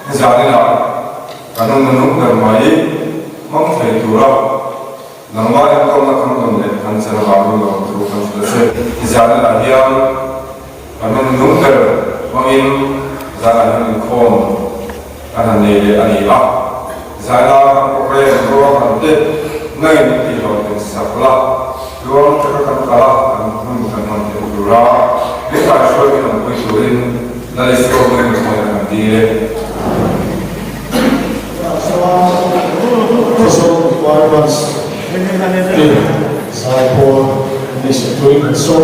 Izalina kanun nung darmai mang thai tura nangma yang kau nak kanun le kan sana baru lo tu kan sudah se izalina hiam kanun nung dar mangin zalan kon anan le ani ba zala ko pre ro kan te ngai ti lo te sakla ro ta kan kala kan kan man te tura le ta shoi kan ko surin na le ko ngai ko kan ti le requirements side for this doing so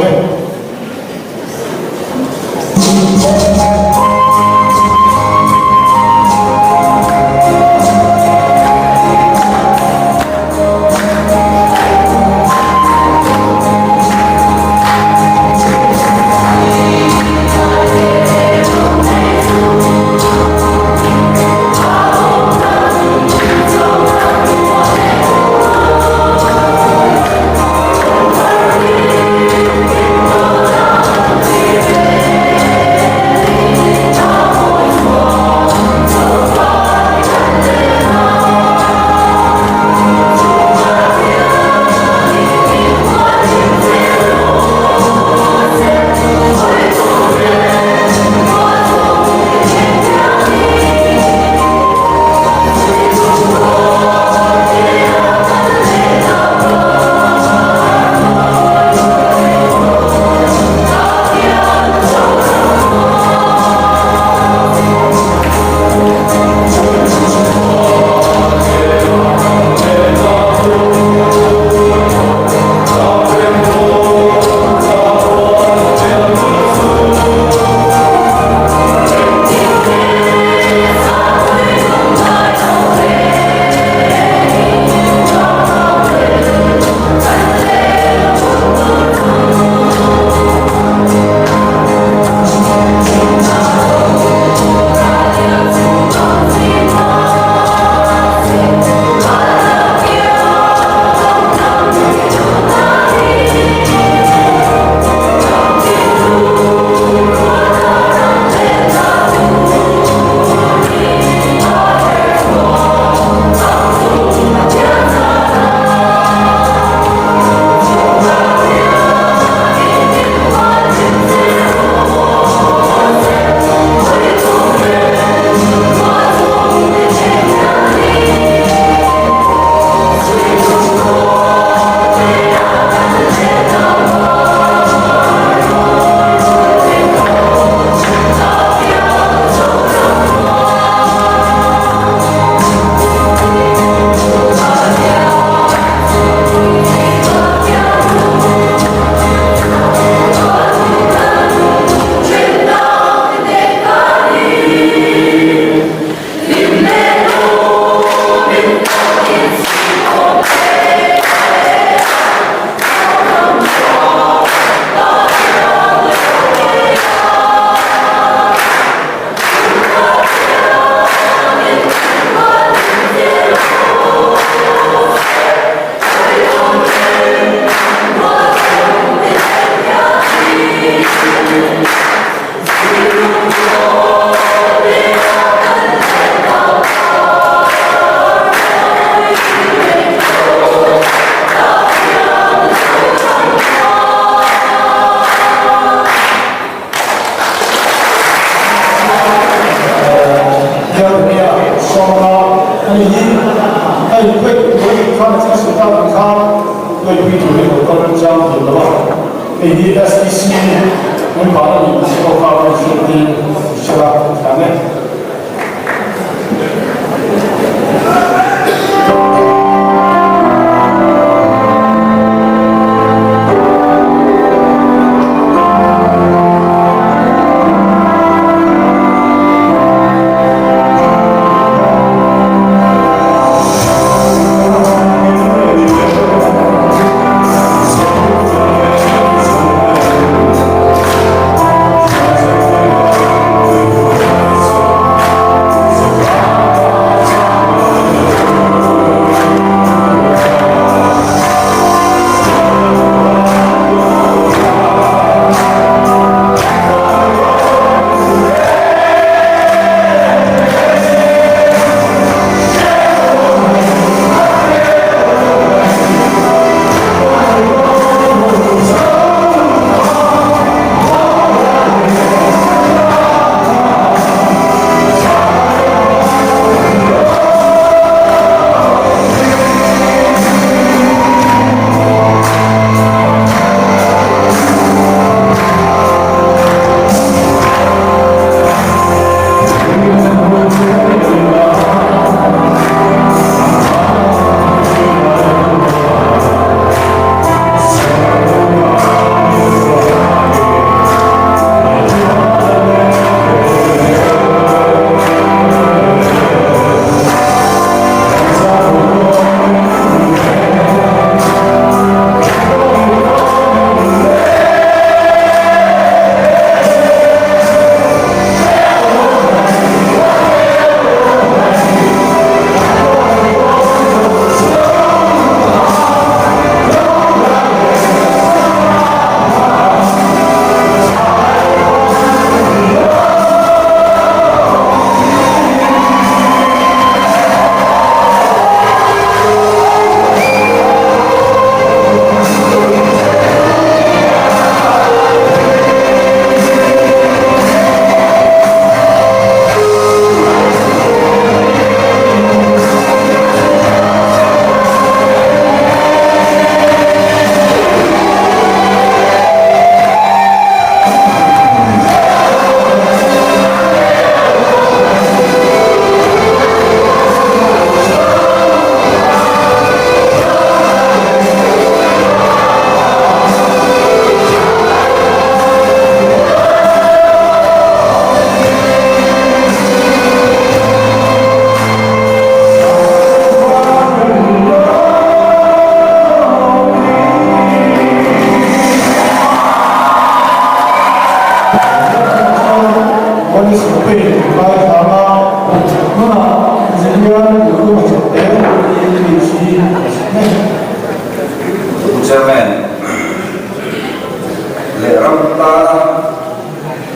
ta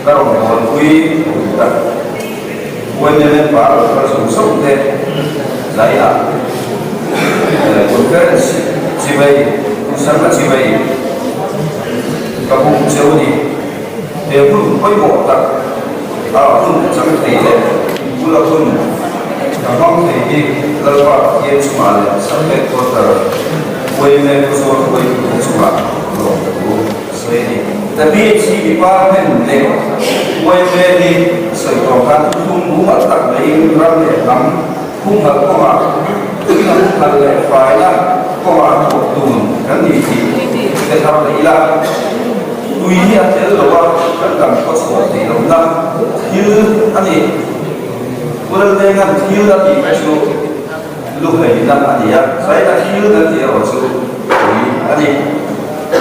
ta còn còn quý ta quên nên bảo là ta sống sống thế giải à còn cái chỉ vậy cũng sáng là chỉ vậy các vùng châu đi đều không quay bộ ta không chẳng thấy thế cũng là không mong thấy đi là vào yên chung mà sáng hết có tờ quên nên có số quên cũng chung mà rồi cũng xây đi tại vì chỉ bị ba bên đều quên nên đi sợi tóc hắn không muốn mất tặng lấy ra để nắm không hợp có mà tự nhiên là lại phải là có mà một tuần cái gì thì để thao lấy là tuy nhiên thế làว่าcần có số thì nó năm như anh ấy vừa lên ngăn như là thì phải số lúc này năm anh ấy phải là như là thì ở số anh ấy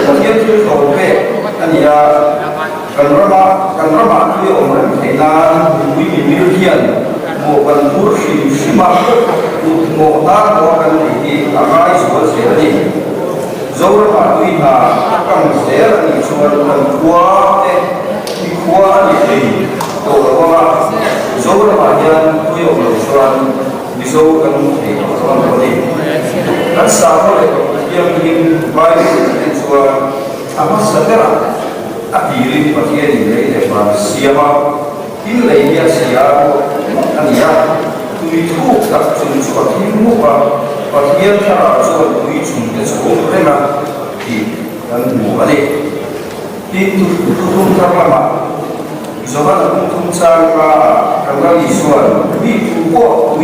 một cái thứ cầu về anh ấy cần nó mà tuy ông ấy thấy là quý vị biểu hiện một phần bút xì mà một ta một phần thì ai số sẽ đi dấu mà tuy là cần sẽ là những số lần qua thì qua thì tổ là qua dấu mà nhân tuy ông là số đi dấu cần thì không có gì rất sao thôi yang baik itu số amat segera akhiri bagian ini lepas siapa ini lagi siapa kan ya itu tak cuma suatu muka bagian cara suatu itu cuma suatu tema di dan muka itu tuh terlama soalnya untuk cara kalau isuan itu kok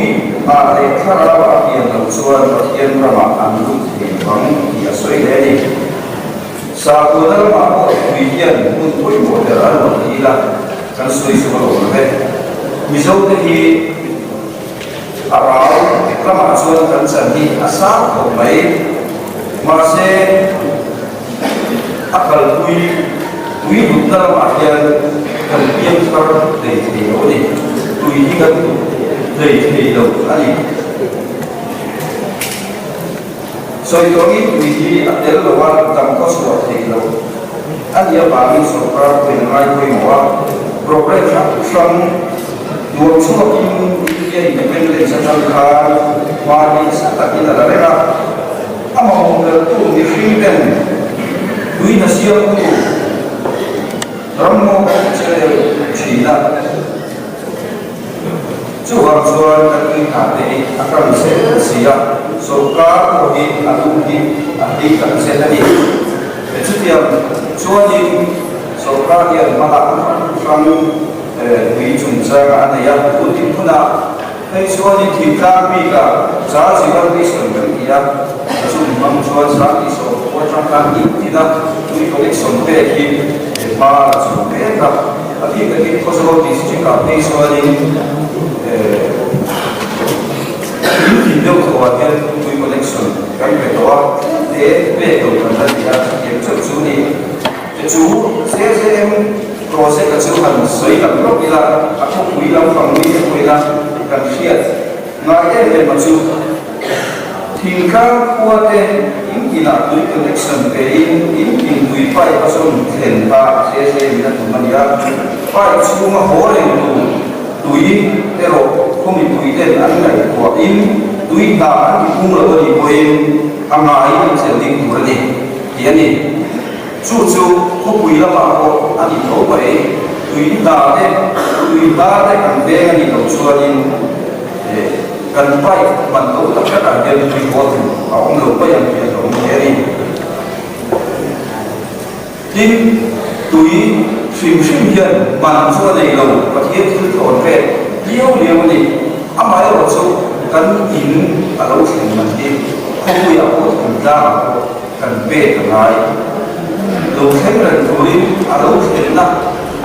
ada cara bagian dalam suatu bagian terlama anu bang ya soal ini satu dalam apa bagian untuk modern adalah kan soal orang misalnya di awal lama suatu kan seni asal pemain masih akal kui dalam bagian yang sekarang dari ini kui kan dari itu ani so itu kui adalah luar dalam kosmos itu ani yang bagi sopra penilai kui mau progres yang dua semua ini independen secara wajib tapi tidak ada apa itu difrikan kui nasihat itu Ramo China Chuang Chuan Kaki Hati akan siap Soka Kohi Aduhi Adi Kan Sedani itu yang Chuan ini Soka yang malah Kami Wijung Jaga Anaya Uti Puna Hei Chuan ini Tika Bika Jaha Jiwan Wisdom Dia Chuan Chuan Saki So Wajang Kami Tidak Ui Connection Peki mà chúng biết là khi cái Kosovo thì chỉ có cái số những hình dung của cái connection cái việc đó để về đầu phần thân thì kiểm tra chú này chú sẽ em process cái chú hành suy làm lúc đi là không quý lắm phòng quý là cần thiết mà cái này mà chú thì các qua đây những cái là đối connection về những cái người phải có số tiền ta sẽ mình đã tụi mình đã phải chú mà hỗ trợ tụi để rồi không bị tụi đến anh này của tụi ta anh cũng là cái gì anh nói anh sẽ định tụi này thì anh này chú không quý lắm mà anh thì thấu vậy tụi ta đấy cần để anh đi đầu xuôi cần phải bản tấu tất cả các nhân viên có thể ông được bây giờ hiện tượng thế đi nhưng túi phim hiện bản xua này lâu và thiết thứ thổn về nhiều này ám ái ở số cần in ở đâu thì mình đi không có yếu tố thành ra cần về thằng này lâu thế lần túi ở đâu thì là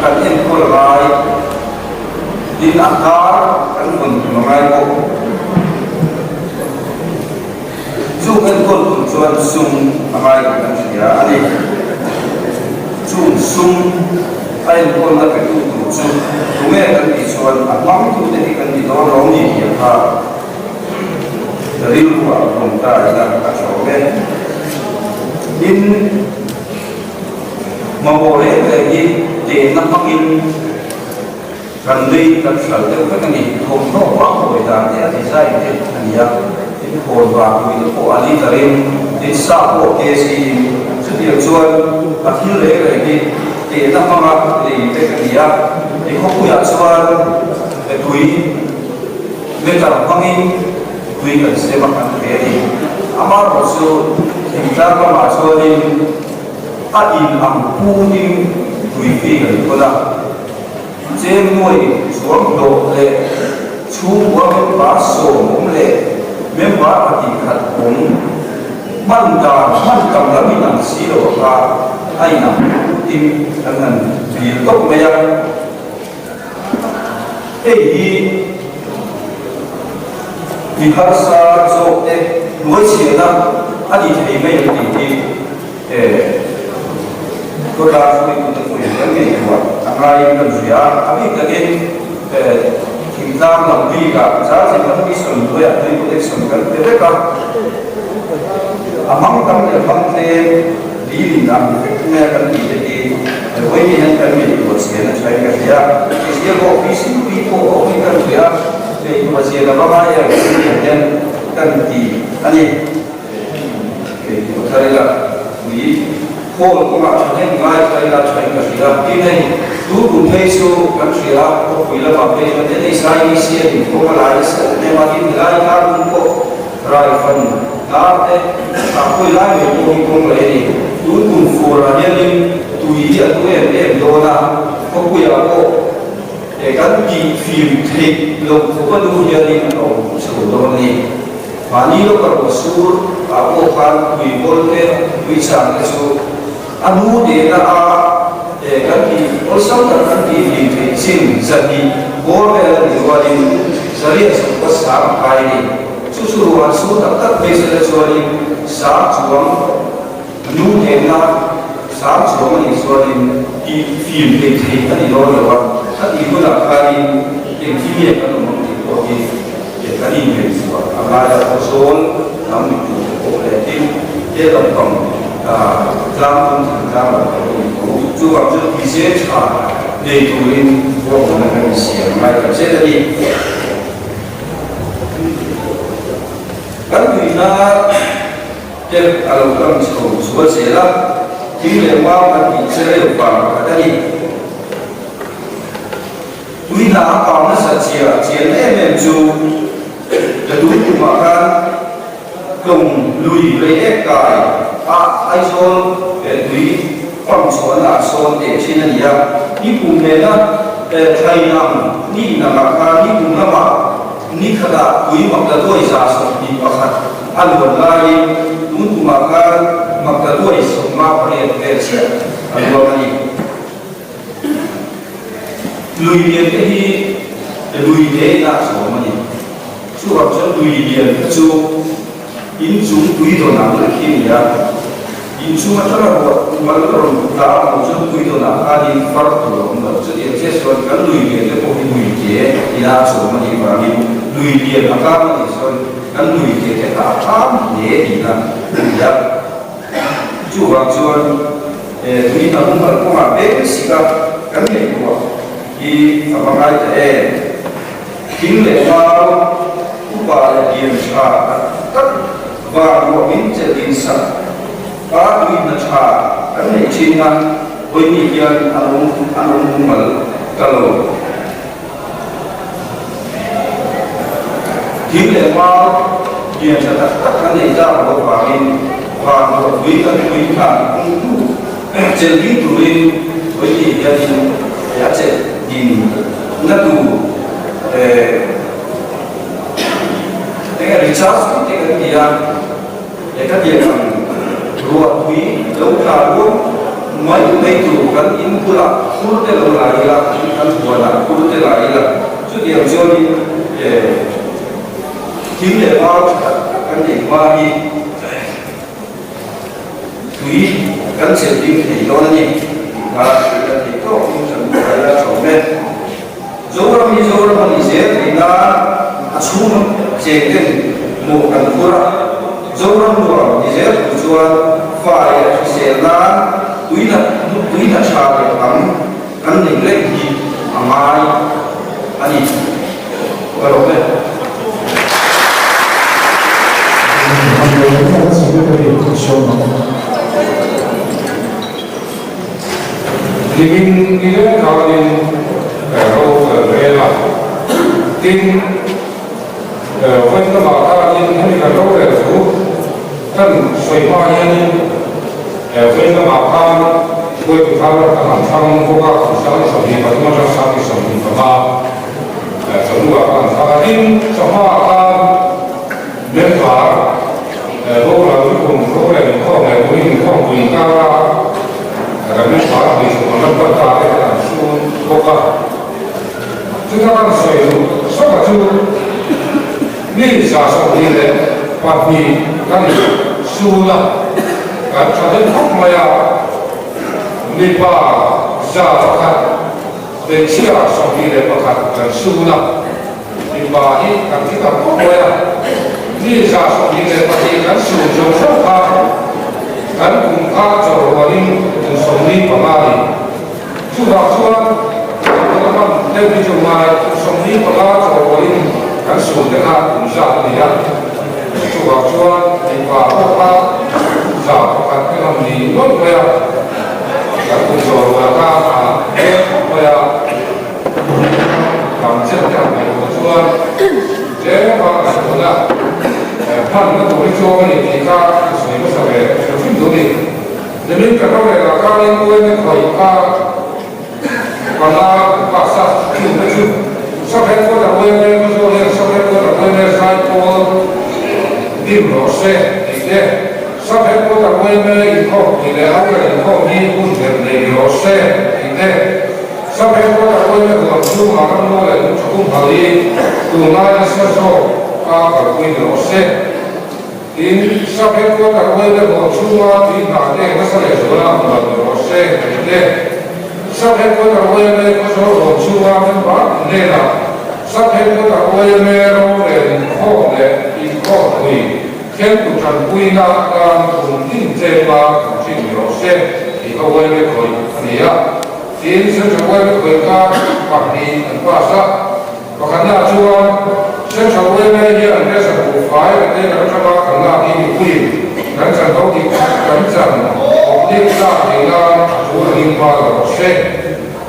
cần in cô lại in ăn cá cần phần mà ngay cô chú cần con chuan sung amai kan sia ani chu sung ai con là cái tu chu tu nghe kan di chuan amam tu te kan di do ro ni ya ha dari lu ang ta ila ka so ve in mabore ke hi te na makin kan dei kan sal te ka ni thom no wa hoi da te a sai te ania in ko wa ku ko ali tarin in sa ko ke si chu dia chuan a thil le le ni te na ma le te ka nia e ko ku ya chuan e tui me ta pangi tui kan se ma kan te ni ama ro su ta ma ma so ni a in am pu ni tui fi kan ko da chế nuôi xuống độ lệ chú qua bên bá sổ mông lệ bên bá và thì khát cũng ban cầm là mình làm xí đồ và ai nằm tim anh hẳn vì tốt mẹ ấy vì phát xa cho để nuôi xìa ra anh đi thấy mấy thì tôi đã nói với tôi cái gì mà anh ấy cần gì à anh ấy cái chúng ta làm gì cả giá trị nó đi sớm thôi à tôi cũng sống cần thế đấy cả mong tâm để mong thế đi làm nghe cần gì thì với những cái gì của xe nó chạy cái gì à cái gì có cái gì có cái cần gì à thì mà xe nó bao nhiêu cái nhân cần gì anh ấy thì tôi thấy là quý cô cũng là cho nên ngay cái là cho nên cái là cái này tú cũng thấy số cái gì là có quý là bảo vệ cho nên cái sai cái gì thì cũng là cái sự nên mà cái lại cả cũng có rồi phần đó thế quý lại về cũng lại đi tú cũng phù là nhân tùy tú em đó là có quý là có để cái gì phim thì lúc có đủ nhân đi nó sử dụng đi mà nếu có số aku kan wibolke wisang itu anu dia kan di also kan di sin jadi boleh diwali serius besar kali susuruan su tak biasa suari saat suam nu dia saat suam ini suari di film di kan di luar luar kan itu nak kali yang film kan mungkin kan ini suara apa ada soal namun itu oleh tim dia dapat dalam tentang juga bisa dari turin bukan manusia mereka jadi kan kita dia kalau kan sudah selah dia mau kan bisa lepas tadi kita apa saja jadi menju jadi makan cùng lùi về ép cài ai xôn để quý quan xôn là xôn để xin anh em đi cùng về đó thầy nằm đi nằm cả đi cùng nằm đi khá là quý mặc là đôi giả sống đi mặc ăn buồn lại muốn cùng mặc là đôi sống mà phải về chết ăn buồn lại lùi về cái gì lùi về là số mà gì chú học cho lùi về chú in chúng quý đồ nào là khi nhỉ in chúng mà chắc là mà nó còn đã một chút quý đồ nào ai đi phát đồ mà chút điểm chết rồi cái lùi liền cái bộ lùi kế thì là số mà đi vào đi lùi liền là các mà thì rồi cái lùi kế cái cả tám dễ thì là nhỉ chú học cho quý nào cũng mà biết cái gì cả cái này của thì phải ngay thế kính lệ vào và là điểm trả tất và một những chế định sẵn và quy định trả cái này trên ngăn với những dân ăn uống mở cả lầu kiếm lệ mau điểm cho tất cả này ra một và một quý các quý khẳng cũng trên lý tù lên với những dân giá trị nhìn nó đủ cái recharge cái gì à để các việc ruột quý đấu cả luôn mấy mấy chủ cần in pula pula thế là lại cần buồn là pula thế lại là chút điểm cho đi kiếm để bao cần để qua đi quý cần sẽ tìm thì đó là gì và thì có cũng chẳng phải là sống lên dấu ra mình sẽ thì là chung chế định một căn cứ dấu ra một thì sẽ chuan phải sẽ là tui na cha ke kan ning le hi amai ani ko ro le That's a very good show. Living in a garden, tin when the Maka in having a lower food, then Swayma when the Maka going to cover and Tang Boga, some of the Patamoja Saki, some in Pama, Salua and Tagain, Sama, Member, Lola, Lukum, and Kong, and Wing Kong, Wingara, and Member, which will not put out and soon Boga. Chúng ta đang sử dụng số vật tư liên giả sử dụng để hoàn thiện các sự là các cho đến học mà liên quan giả các để chia sử dụng để các sự là liên quan đến các cái học mà liên giả sử dụng để các sử dụng trong các cùng các cho vào những sử dụng mà chúng ta Tapi cuma semua pelak orang kan sudah usah dia cuba di bawah kan kalau di luar kan unsur apa macam cuba jadi apa sudah pan itu cuba ni kita semua sampai film ni demi kalau mereka yang boleh kau Karena pasal itu, sampai kota Wembley, misalnya sampai kota Wembley, saya pun di Rose, ini sampai kota Wembley, ini awalnya ini pun dari Rose, ini sampai kota Wembley, kalau cuma orang boleh cukup kali, tunai sesuatu apa di Rose, ini sampai kota Wembley, kalau cuma di mana masalah sekolah di Rose, ini Sampai kota Wembley kalau cuma tempat nela, sampai kota Wembley orang kau ikut ni, kan bukan punya kan mungkin jema mungkin Rose, ikut Wembley kau ni ya, ini sesuatu Wembley kau kan pahni bahasa, makanya cuma sesuatu Wembley yang ada satu file, ada macam apa ini pun, dan satu kan jangan, kita dengan Tuhan Rose.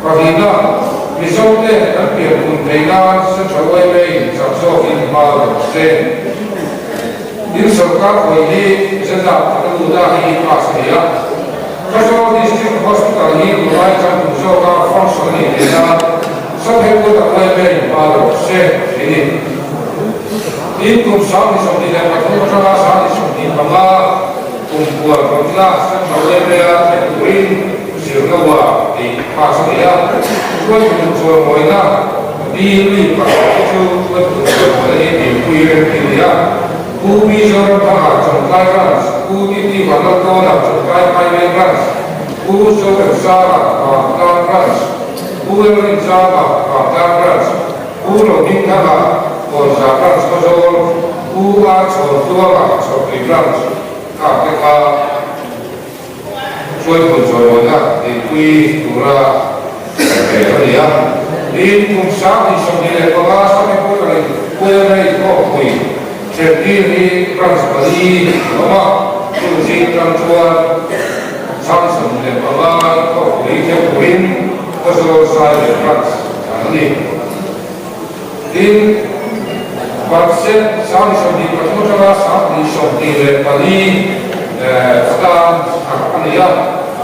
Karena misalnya hampir pun dengan sesuatu yang terjadi di Malaysia, di sekolah ini sedang terluda di Asia. Kalau di sini hospital ini mulai jam sekolah fungsi ini dengan sampai kota di Malaysia ini. Ini kumsam di dalam kota saat di Bangla, kumpulan kota sesuatu yang Singapura di Asia, untuk mereka di itu betul-betul ini punya bumi orang bahasa Thailand, bumi di mana kau Thailand, bumi Sara Thailand, bumi Java Thailand, bumi Bintara Thailand, bumi Aceh Thailand, Afrika Joy di kui tura ya di kumsa di sini lepas sampai kui lagi kui jadi di Bali lama kunci transport samsung lepas kui kuin selesai lepas ini di Pakistan samsung di Pakistan sampai di Bali sekarang apa ya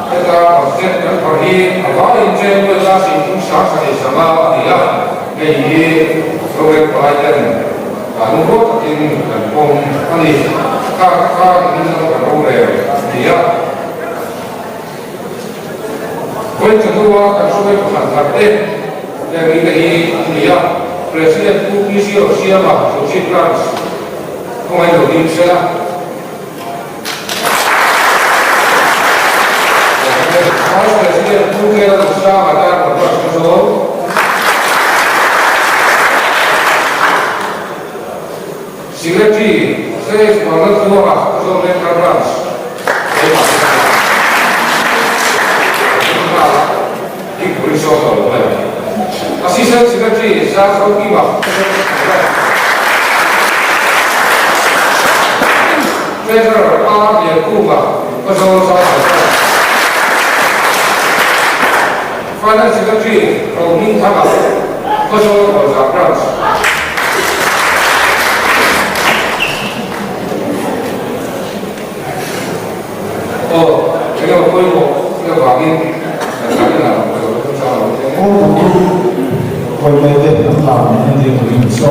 kita konsep pergi awal injen berjasa itu sahkan sama dia ini program pelajaran lalu ini pun ini kakak ini program dia poin kedua kan sudah berkata yang ini dia presiden Komisi Rusia lah Joseph Rans pemain Indonesia Presiden Turkiye Rusya akan berproses Sekretari saya semangat semua Presiden Rans 이사 성기와 최선을 다하는 구가 어서서发展这个剧和民他们不说我咋不让吃。哦，这个规模，这个法律，哪里呢？我有多少？ appointed and allowed in the agreement. So,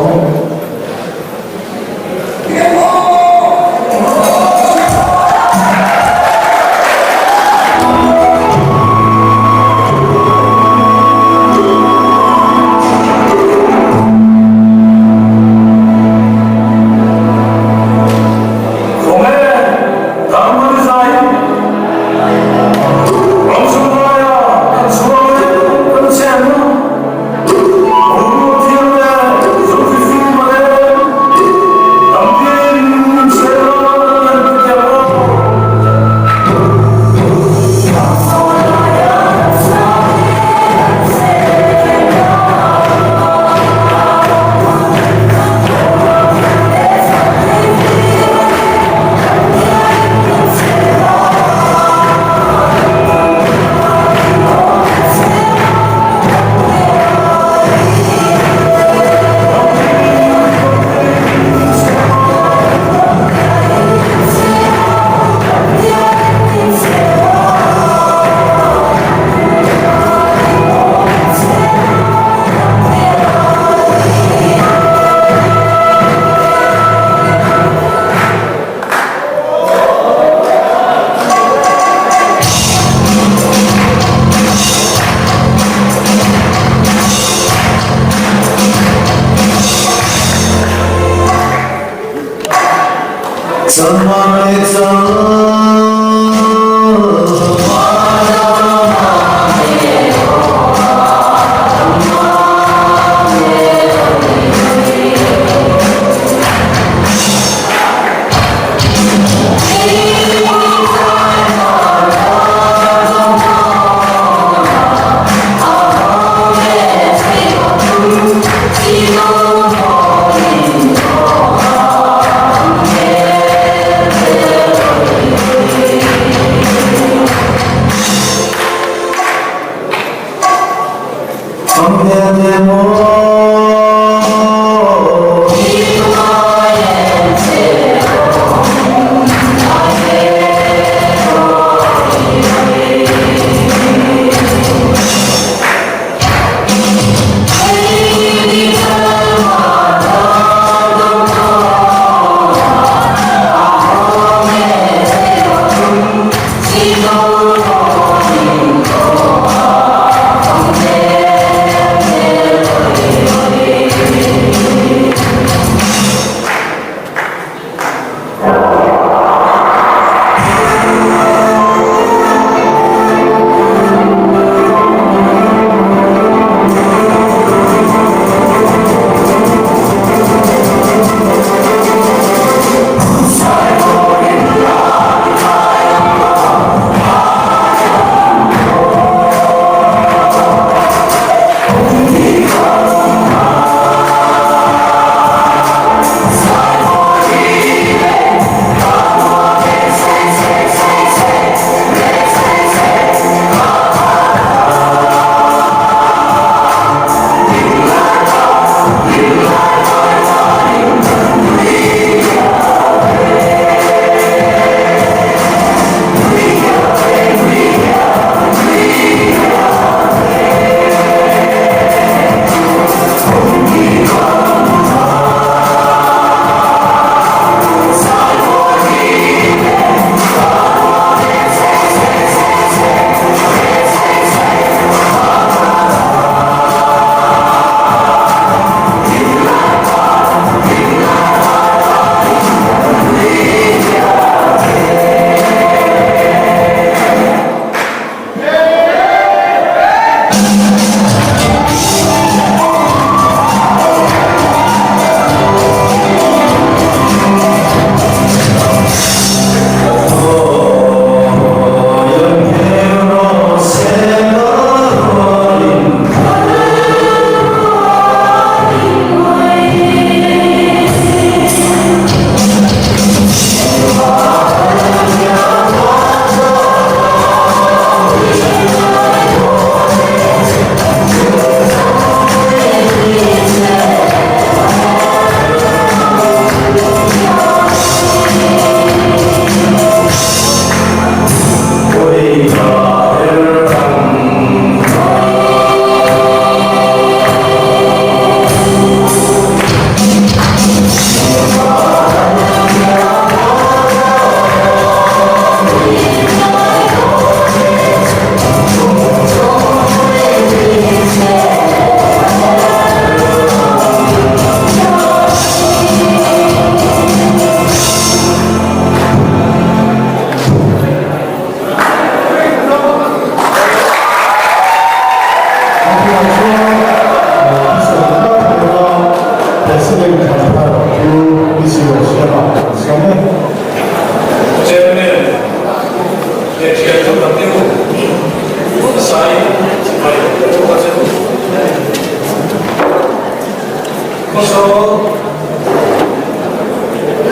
so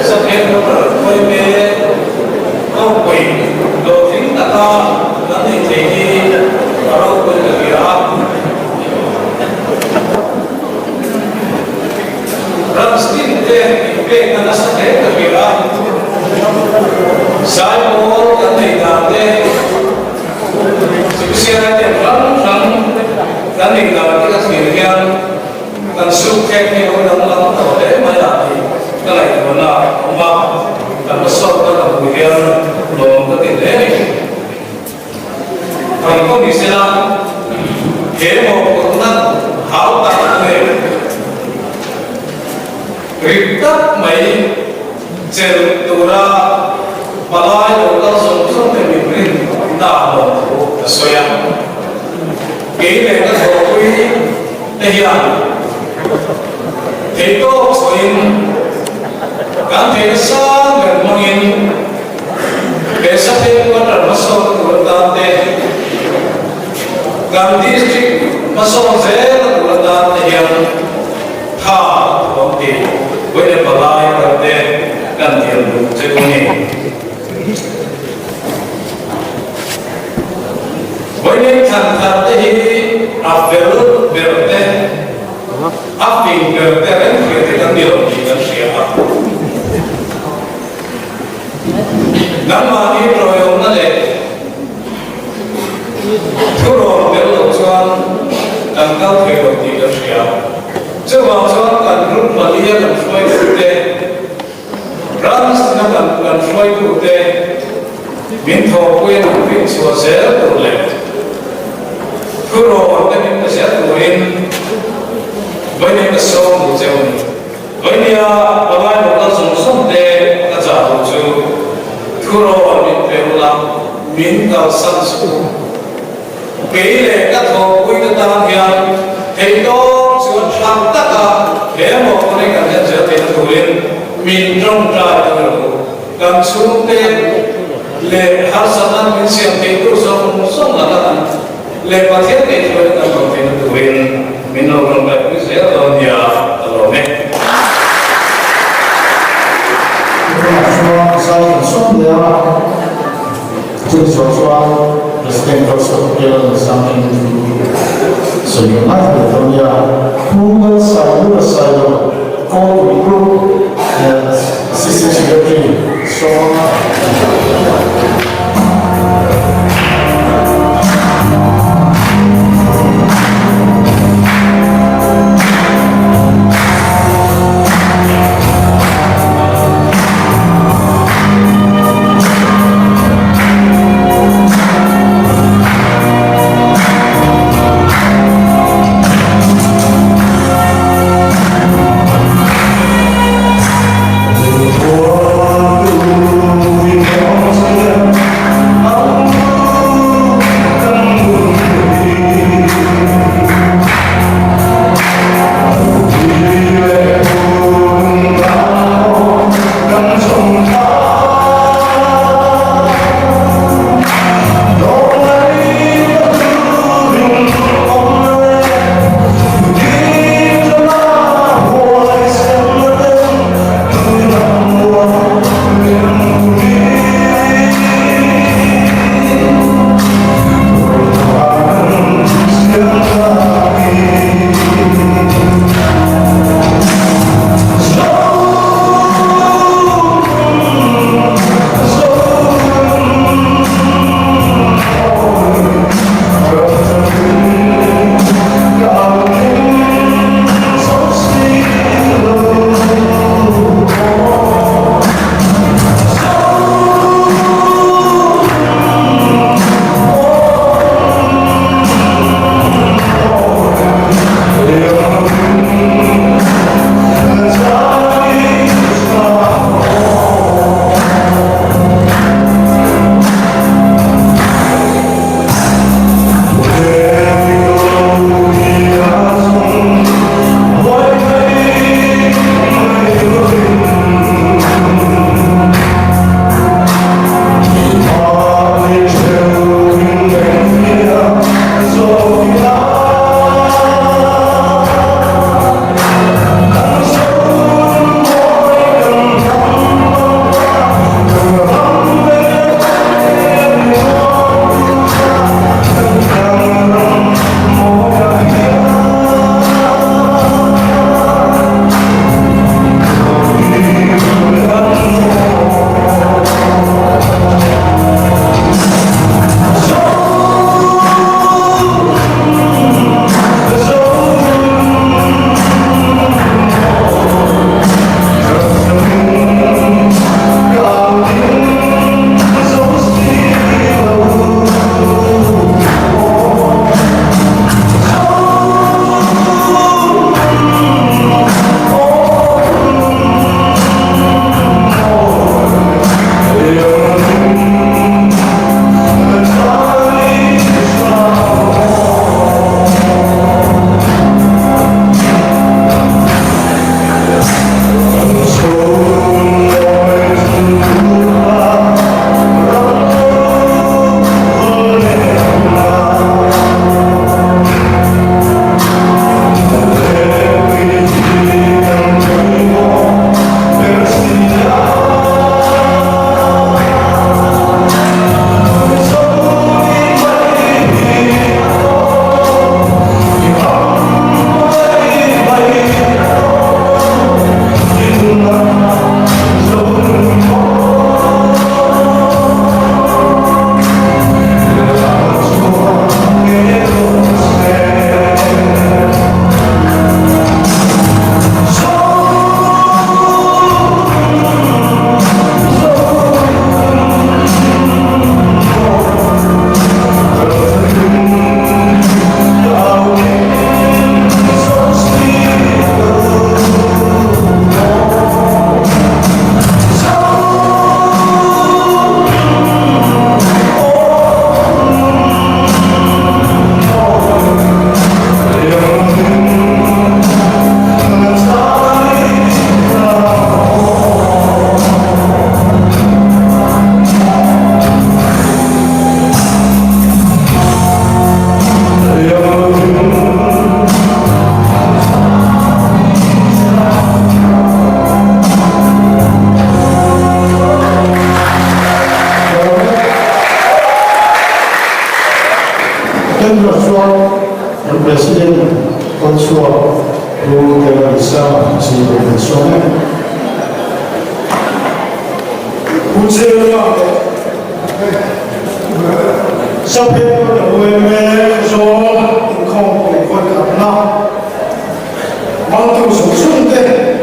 sa kaya koy me au koy do thing ta ta na ni te ki aro koy ka ya Ramstin te pe na sa te ka ya sai mo ka nei da te Sibisiya te ram kan nei da te ka sir ya kan su ke ni ho dang lang to de ma ya ni ka lai ko na ma kan so ka ka bu ya lo ka te de ni kan ko ni se na ke mo ko na hao ta ne riktat mai chen tu ra palai lo ka som som te mi rin da lo ko so ya ke le ka so kui te ya thế tốt xoin cảm thấy sao gần mong in để sắp đến quan trọng mà sâu của ta thế cảm district mà sâu dễ là của ta thế hiện tha của thì với để bảo lai ở đây cần tiền đủ cho con nhỉ với những thằng thật thì áp lực về đây Afting tereng kita điều dengan siapa? Nama ini proyek nade. Turun belok cuan tangkal belok dengan siapa? Coba cuan kan grup Malaysia dan Floyd Kute, Rans dan Floyd Kute, minta poin mungkin suasana terlebih. Turun dan kita siapa poin với những cái sâu một chiều với những bằng ai một cái dùng sông để cái giả hậu chú thu rồi mình đều làm miếng cao sẵn sàng kỹ lệ các thổ quy cái ta hiện thì đó chuyện tham tất cả để một cái cảm nhận trở thành thủ lĩnh mình trong trại được cầm xuống tên lệ hát sẵn mình xem thì tôi sống sống là các lệ và thiết thì tôi đã cầm thành thủ lĩnh mình đâu trong cái sẽ là nhà rồi nè. So united from who side call the group and assistant secretary. So second restaurant and President Consular who can sell the restaurant. Sau khi tôi đã quên mẹ rồi không phải quan trọng nào mang theo số xuân thế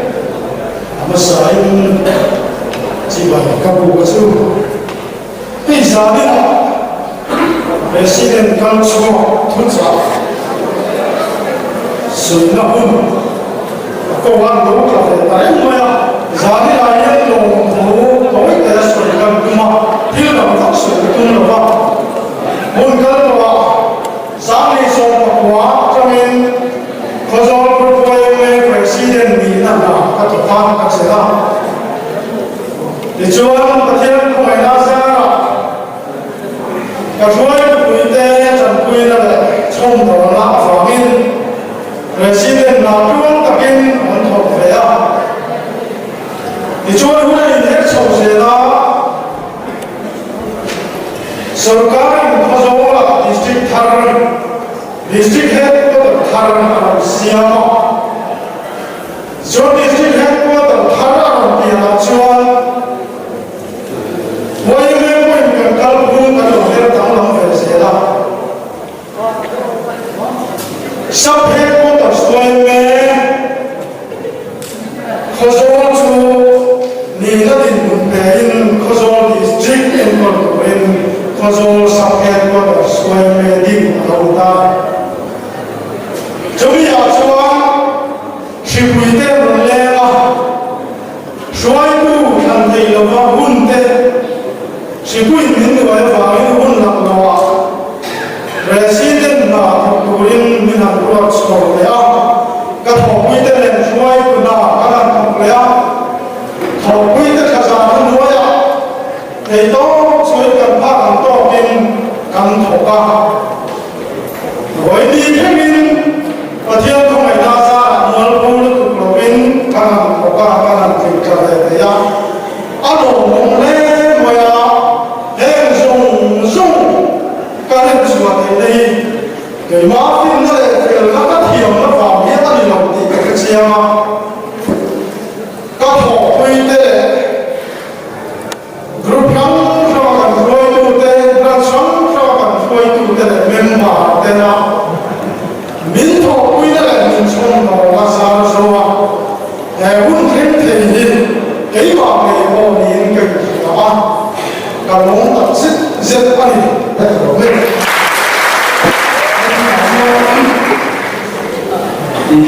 mà sai chỉ bằng các bộ chú bây giờ đi nào President Consular thôn xã sự nào hơn công an đấu cà phê tại ngoài giá đi lại những đồ thủ tối để sửa cầm cuma thiếu làm phát sửa cuma là muốn cái đó sáng nay xong một quá cho nên có do propose President Mỹ nằm là các tổ chức các sẽ làm để cho anh có thể không phải là sao các chuỗi quy tế chẳng quy là trong đó là phá minh President là trung các bên hoàn thuộc về thì chuỗi quy tế trong sẽ là सरकारी खजोला district headquarter थारण सियामा जो district headquarter थारण पिया चुआन वही में कोई कल भूम का जो है तंगलम फैसला सब हेडक्वार्टर स्वयं में खजोल चु नीला दिन मुंबई खजोल district headquarter Khazol Saphet Water Square Meeting Lauta Chumi Achua Shipuite Rulema Shuaitu Kante Lava Hunte Shipuit Mindu Vami Hun Lava President Na Turin Minan Ruat Skolea Kathopuite Len Shuaitu Na Kanan Tuklea Thopuite Kazan Nuaya Eito Sui Kan Pak căn thổ ca với đi thế mình và thiên không phải đa ra muốn không được của mình căn thổ ca căn thịt trở về thế à ăn đồ mông lên rồi à lên dùng căn thịt chùa thế này cái má phim nó lại phải là các thiểm nó vào biết ăn được thì cái gì mà các thổ quy tế group năm cho cả đôi tu tế đang sống tôi tu tế member tế na min thọ quy tế là min sống nó là sao rồi à hun thêm thì gì cái bảo này bao nhiêu cái đó cả lông tập sức rất quan hệ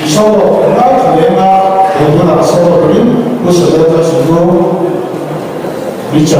sau đó nó phải là một cái sau đó thì nó sẽ ra sự cố bị trả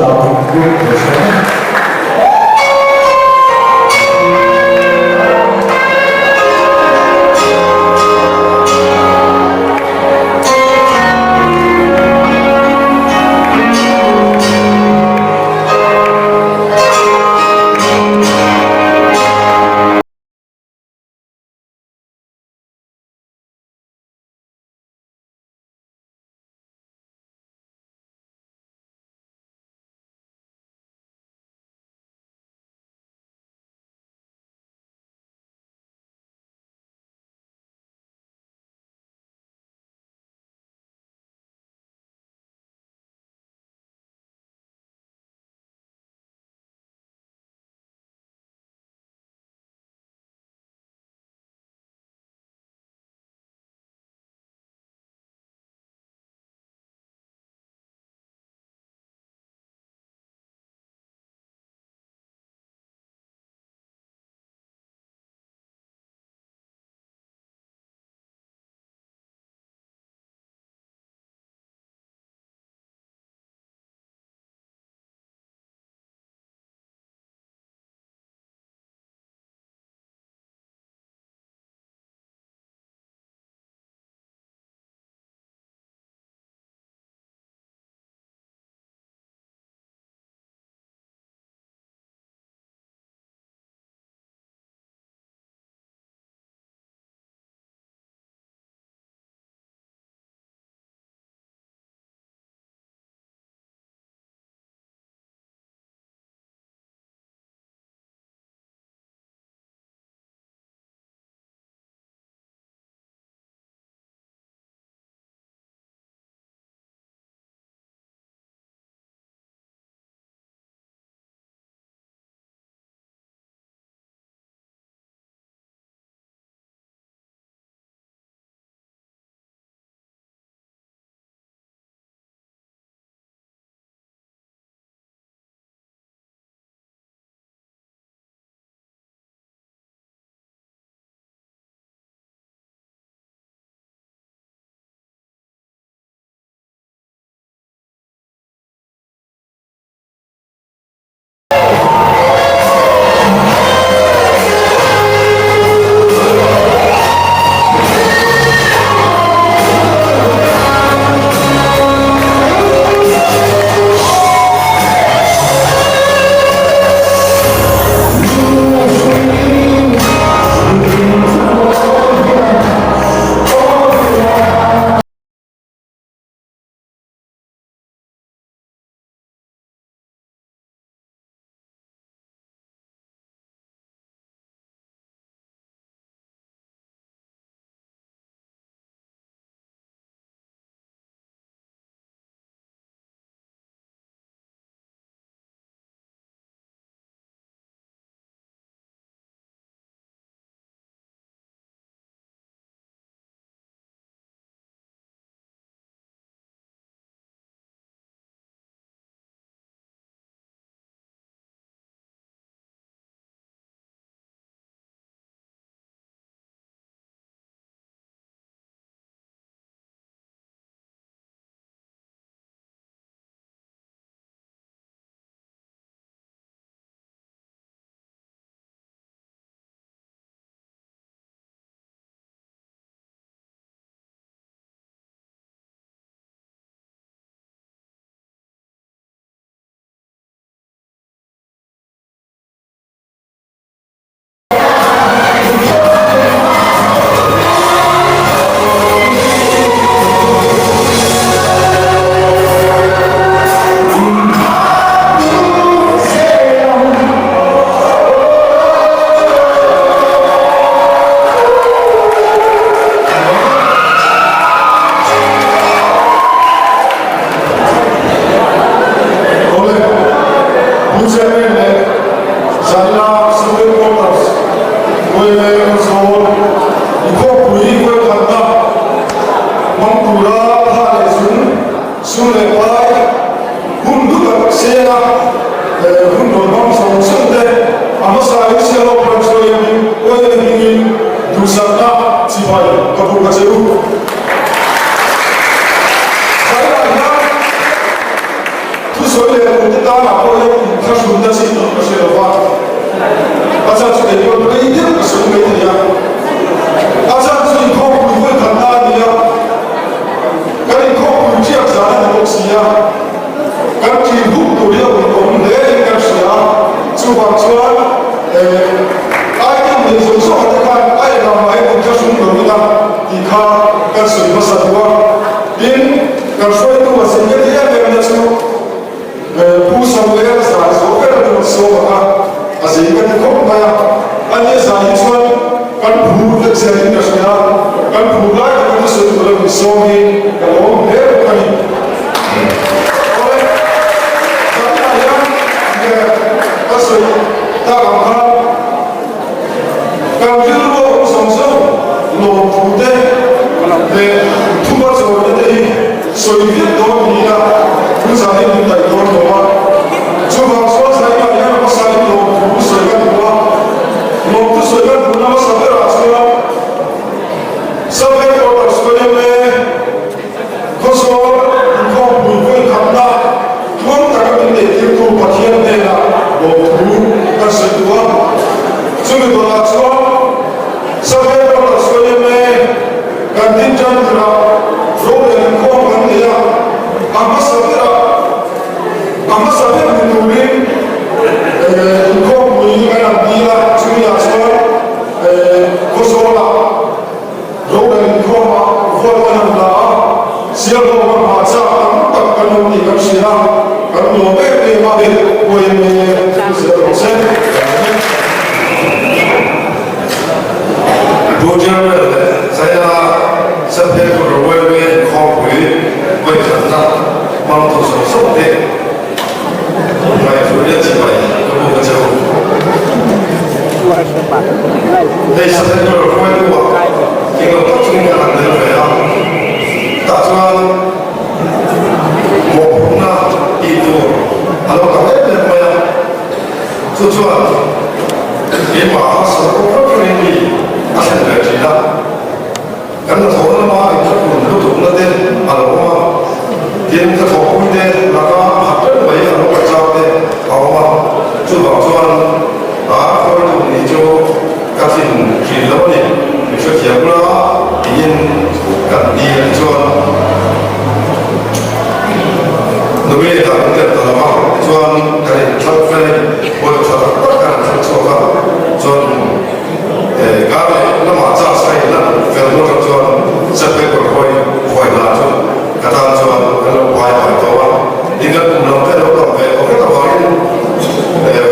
xoay các vùng các chế độ trái lại nhá thứ số liệu của chúng ta là coi theo chúng ta xin được cái sự đầu vào bây giờ chúng ta có cái ý thức của sự người thì à bây giờ chúng ta không phải cần ta thì à cái này không phải chỉ là giá là một gì à cái chỉ hút tụi nó cũng để cái sự à chú vào chúa ai cũng nhìn xuống số các bạn ai làm máy cũng cho xuống được ta thì kha cái sự mà sát qua đến cái số itu masih jadi yang dia tu pusat dia sah so kalau tu so maka asyik kan kau maya ane sah itu kan buat jadi kerja kan buat kan tu so kalau so ni kalau dia kan oleh saya yang asyik tak angkat kan dulu sonsong lo putih de tu baca jadi so ini dua dia pusat ini tak dua coba saya yang pasal itu pusat kan dua lo pusat kan dua sampai rasanya sampai kalau sekolah ni kosong kau bukan kanda tuan tak ada itu pasien dia lo pusat dua sudah berlaku sampai kalau sekolah ni kantin jangan problem kau kan dia amma sabira menurut kau punya kan dia cuma asal kosola problem kau bukan dah siapa orang baca tak kalau ni kan siapa kalau lebih lebih boleh saya Bukan saya sampai berwebin kopi, berjana mampu sesuatu. Saya sudah cipai, kamu berjauh. Tapi sampai berwebin buat, kita tak cuma anda beraya, tak cuma mopuna itu, kalau kita beraya, tujuan lima sekolah ini akan berjaya. Karena orang lama itu pun itu nanti alama dia itu fokus dia laga hampir banyak orang kerja dia alama cuba kalau itu kasih kilo ni itu siapa ingin kan dia cuba lebih dari alama cuba dari sampai boleh sampai kan cuba kalau lama jauh sekali kalau tuan sampai berkoi lah tu kata tuan kalau koi tahu tinggal pulang ke orang ke orang tahu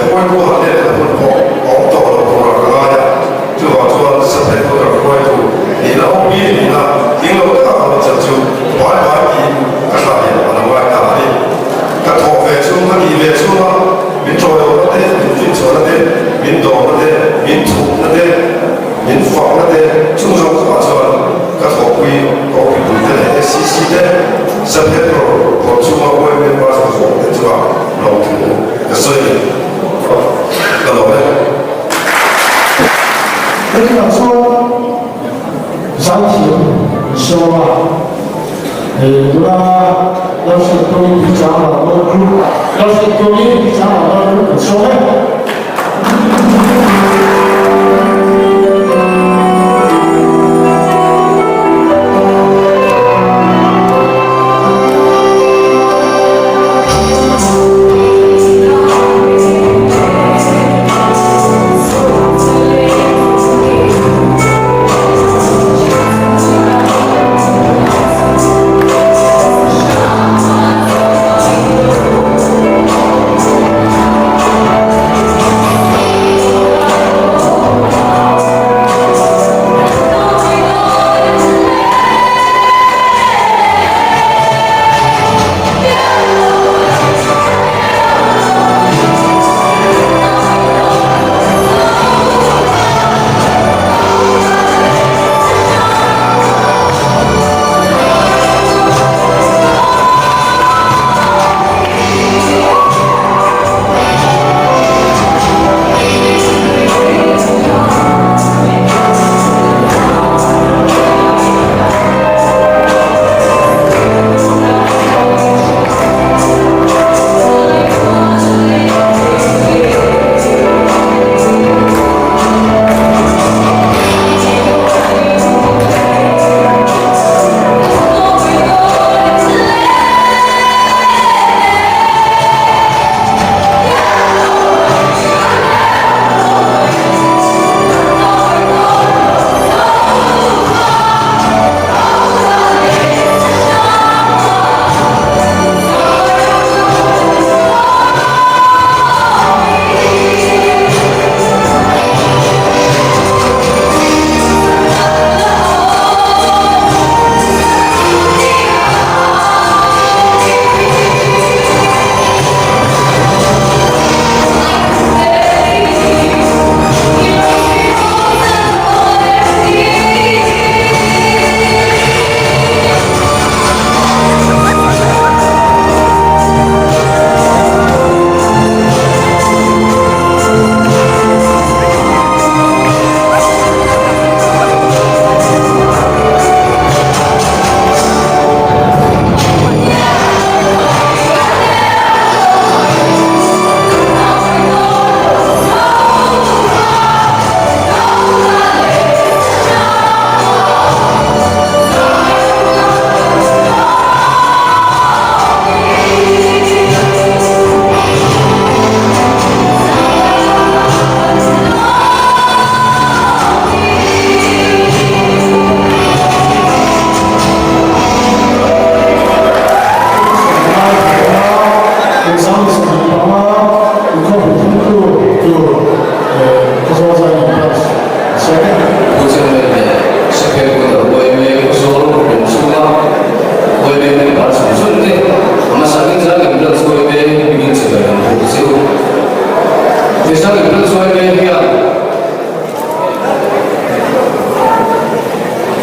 koi buat dia pun orang tahu orang kerja tuan sampai berkoi tu ni lah ni lah tinggal kita kalau jauh koi lagi kata dia orang koi kata dia kata koi semua ni le semua minta orang dia minta orang dia minta orang dia minta orang dia民房那的中上化说，个头盔高比对的，细细的，身边头中国外面把什么的是吧？老土的所以，个老的。我想说，想起说啊，对吧？要是多一讲了，要是多一讲了，那不说嘞。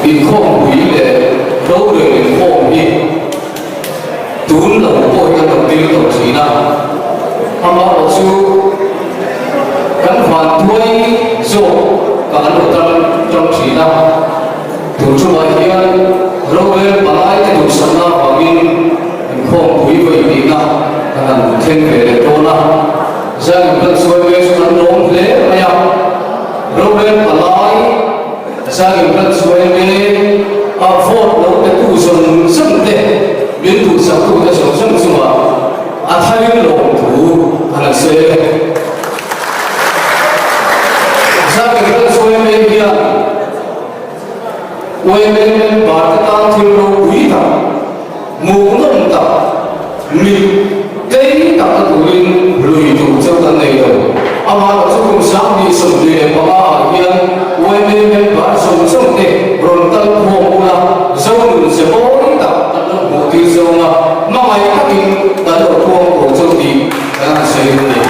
in khom bui le đâu được in khom đi tún là một bôi cái đầu tiên tổng chỉ na ama ở chỗ căn hoàn đuôi số cả căn một trong chỉ na thủ chung mà hiện rồi về balai cái thủ sân na bằng in khom bui với đi na thành thiên về để đó na giờ mình xuôi về xuôi nông lễ mà ya rồi về balai giờ mình xuôi về vote đâu cái thủ sân sân thế biến thủ sân thủ cái sân sân sân mà thay lòng thủ thành sẽ giờ mình xuôi về kia quay bên bản ta thiên lô quý ta muốn nông ta mình cái ta có thủ linh lùi thủ trong tận này rồi ama có số công sáng đi sông đi để mà hiện quay bên bản sông sông thế rồi ta hồ là dâu mình sẽ bố đi ta ta một tiêu dâu mà mày các kinh ta được thuông của dâu đi ta sẽ đi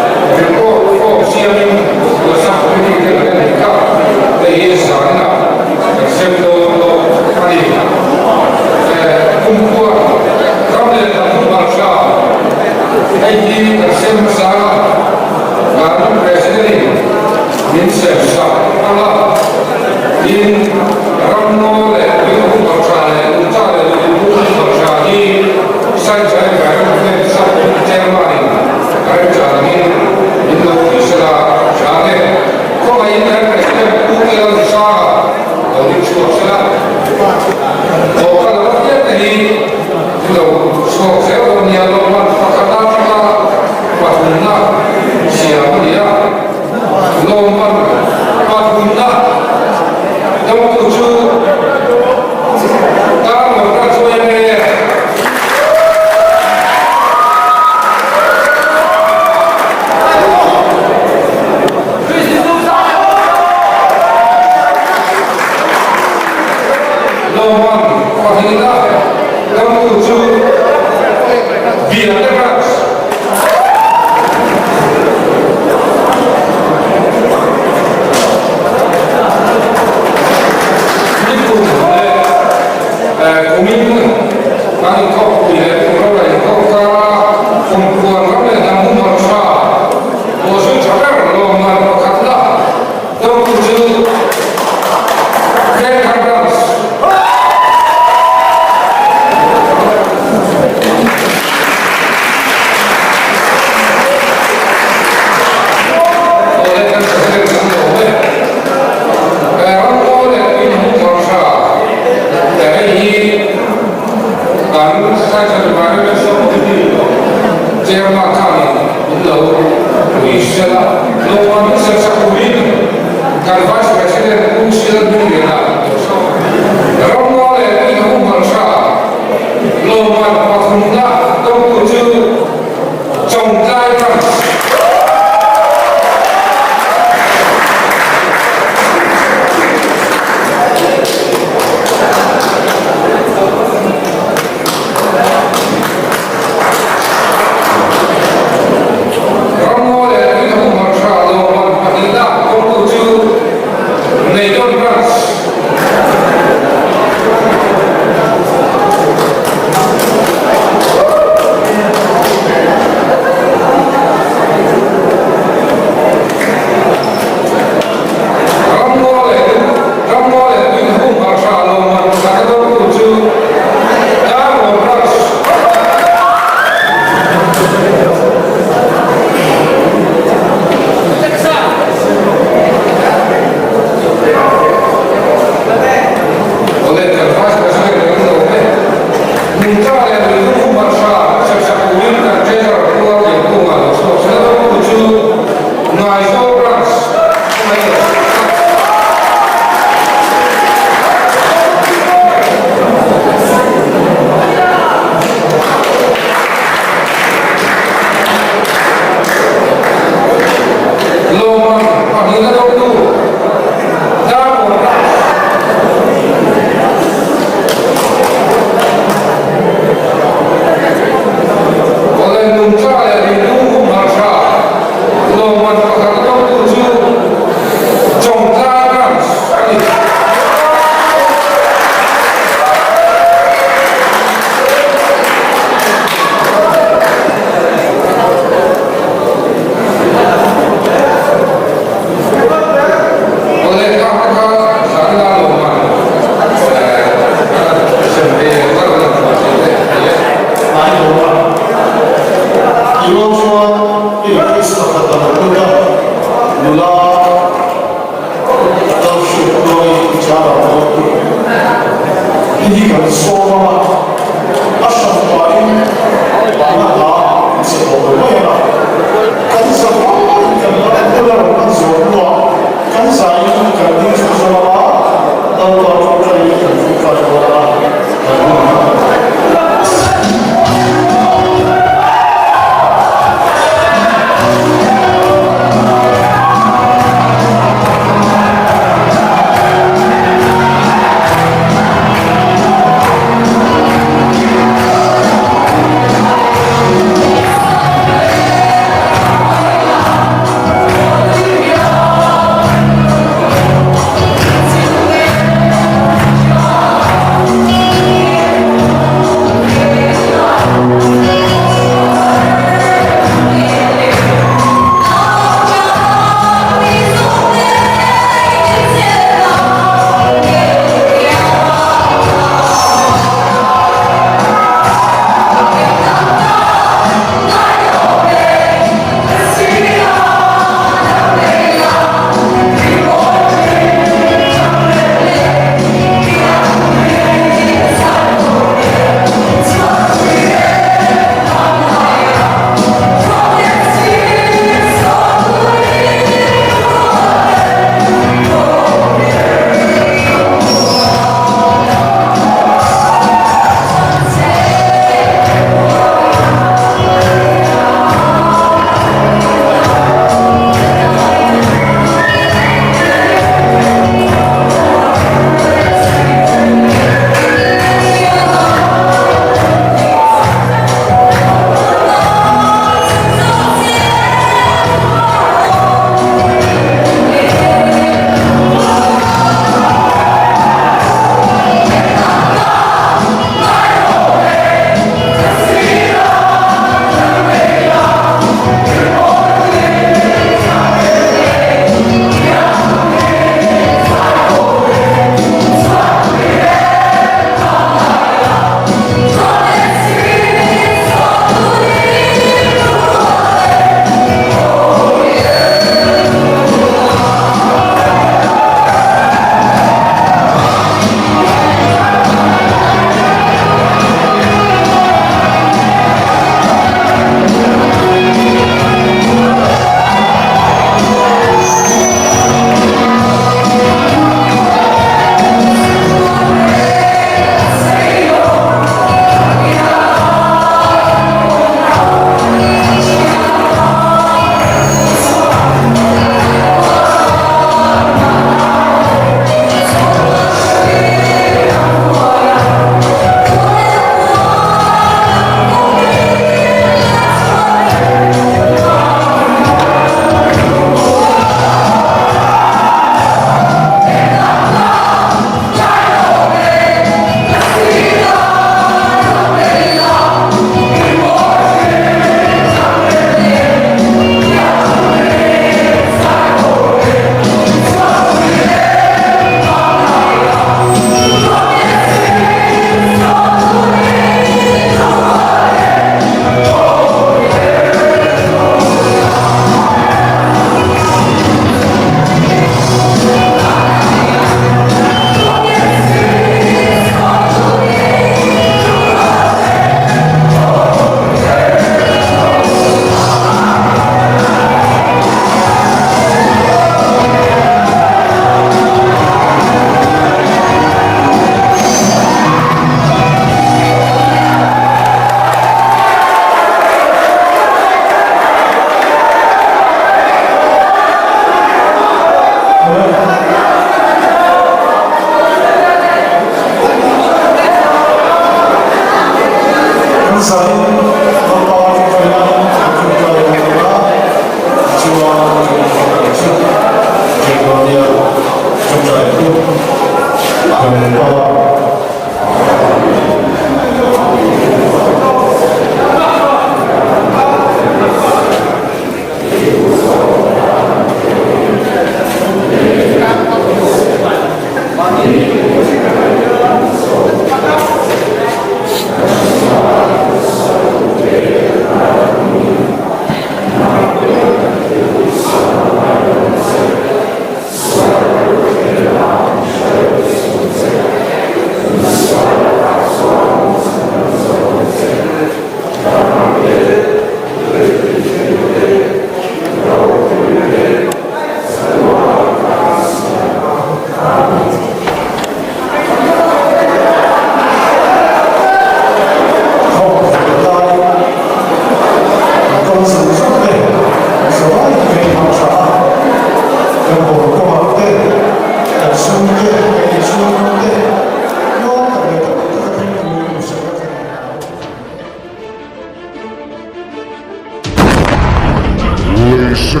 Lisa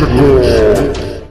Gore.